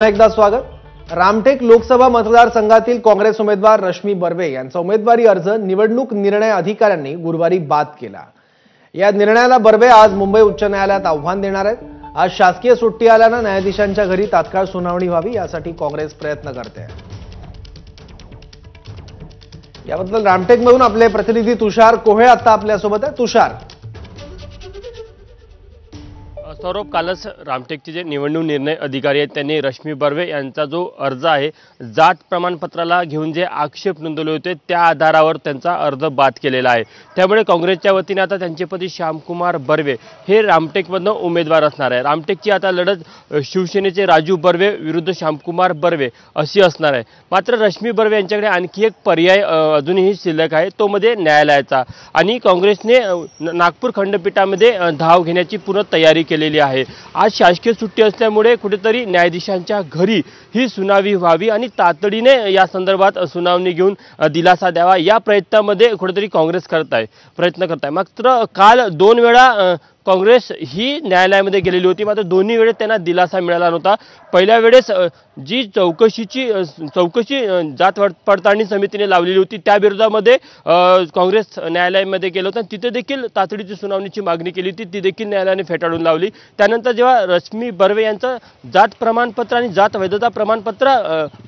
एकदा स्वागत। रामटेक लोकसभा मतदारसंघातील काँग्रेस उमेदवार रश्मी बर्वे यांचा उमेदवारी अर्ज निवडणूक निर्णय अधिकाऱ्यांनी गुरुवारी बाद केला। या निर्णयाला बर्वे आज मुंबई उच्च न्यायालयात आव्हान देणार आहेत। आज शासकीय सुट्टी आल्याने न्यायाधीशांच्या घरी तात्काळ सुनावणी व्हावी यासाठी काँग्रेस प्रयत्न करते आहे। याबद्दल रामटेकमधून आपले प्रतिनिधी तुषार कोहे आता आपल्यासोबत आहे। तुषार, सौरभ, कालच रामटेकचे जे निवडणूक निर्णय अधिकारी आहेत त्यांनी रश्मी बर्वे यांचा जो अर्ज आहे जात प्रमाणपत्राला घेऊन जे आक्षेप नोंदवले होते त्या आधारावर त्यांचा अर्ज बाद केलेला आहे। त्यामुळे काँग्रेसच्या वतीने आता त्यांचे पती श्यामकुमार बर्वे हे रामटेकमधून उमेदवार असणार आहे। रामटेकची आता लढत शिवसेनेचे राजू बर्वे विरुद्ध श्यामकुमार बर्वे अशी असणार आहे। मात्र रश्मी बर्वे यांच्याकडे आणखी एक पर्याय अजूनही शिल्लक आहे, तो म्हणजे न्यायालयाचा। आणि काँग्रेसने नागपूर खंडपीठामध्ये धाव घेण्याची पूर्ण तयारी केली आहे। आज शासकीय सुट्टी असल्यामुळे कुठेतरी न्यायाधीशांच्या घरी ही सुनावणी व्हावी आणि तातडीने या संदर्भात सुनावणी घेऊन दिलासा द्यावा या प्रयत्नामध्ये कुठेतरी काँग्रेस प्रयत्न करत आहे। मात्र काल 2 वेळा काँग्रेस ही न्यायालयामध्ये गेलेली होती, मात्र दोन्ही वेळेस त्यांना दिलासा मिळाला नव्हता। पहिल्या वेळेस जी चौकशी जात पडताळणी समितीने लावलेली होती त्या विरोधामध्ये काँग्रेस न्यायालयामध्ये गेलं होतं, तिथे देखील तातडीची सुनावणीची मागणी केली होती, ती देखील न्यायालयाने फेटाळून लावली। त्यानंतर जेव्हा रश्मी बर्वे यांचं जात प्रमाणपत्र आणि जात वैधता प्रमाणपत्र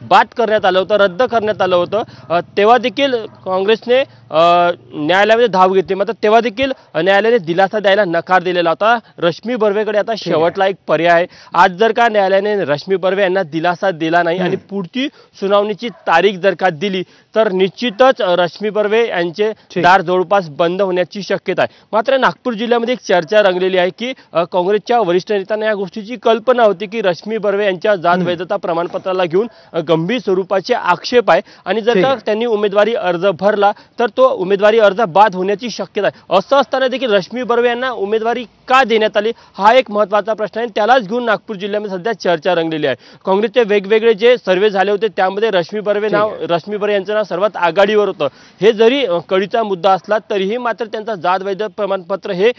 बाद करण्यात आलं होतं, रद्द करण्यात आलं होतं, तेव्हा देखील काँग्रेसने न्यायालयामध्ये धाव घेतली। मात्र तेव्हा देखील न्यायालयाने दिलासा द्यायला नकार दिलेला होता। रश्मी बर्वेकडे आता शेवटला एक पर्याय आहे। आज जर का न्यायालयाने रश्मी बर्वे यांना दिलासा दिला नाही आणि पुढची सुनावणीची तारीख जर का दिली तर निश्चितच रश्मी बर्वे यांचे दार जवळपास बंद होण्याची शक्यता आहे। मात्र नागपूर जिल्ह्यामध्ये एक चर्चा रंगलेली आहे की काँग्रेसच्या वरिष्ठ नेत्यांना या गोष्टीची कल्पना होती की रश्मी बर्वे यांच्या जात वैधता प्रमाणपत्राला घेऊन गंभीर स्वरूपाचे आक्षेप आहे आणि जर का त्यांनी उमेदवारी अर्ज भरला तर तो उमेदवारी अर्ज बाद होण्याची शक्यता आहे। असं असताना देखील रश्मी बर्वे यांना उमेदवारी का देण्यात आली हा एक महत्त्वाचा प्रश्न आहे। त्यालाच घेऊन नागपूर जिल्ह्यामध्ये सध्या चर्चा रंगलेली आहे। काँग्रेसचे वेगवेगळे जे सर्वे झाले होते त्यामध्ये रश्मी बर्वे यांचं नाव सर्वात आघाडीवर होतं। हे जरी कळीचा मुद्दा असला तरीही मात्र त्यांचा जात वैध प्रमाणपत्र हे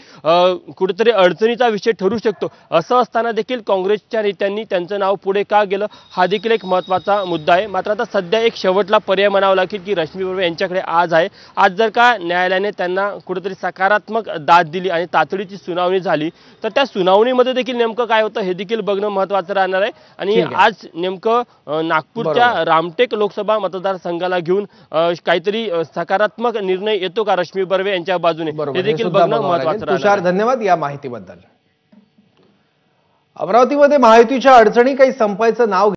कुठेतरी अडचणीचा विषय ठरू शकतो। असं असताना देखील काँग्रेसच्या नेत्यांनी त्यांचं नाव पुढे का गेलं हा देखील एक महत्त्वाचा मुद्दा आहे। मात्र आता सध्या एक शेवटला पर्याय म्हणावा लागेल की रश्मी बर्वे यांच्याकडे आज आहे। आज जर का न्यायालयाने त्यांना कुठेतरी सकारात्मक दाद दिली आणि तातडीची सुनावणी झाली तर त्या सुनावणीमध्ये देखील नेमकं काय होतं हे देखील बघणं महत्त्वाचं राहणार आहे। आणि आज नेमकं नागपूरच्या रामटेक लोकसभा मतदारसंघाला घेऊन काहीतरी सकारात्मक निर्णय येतो का रश्मी बर्वे यांच्या बाजूने हे देखील बघणं महत्त्वाचं राहणार आहे। धन्यवाद या माहितीबद्दल। अमरावतीमध्ये महायुतीच्या अडचणी काही संपायचं नाव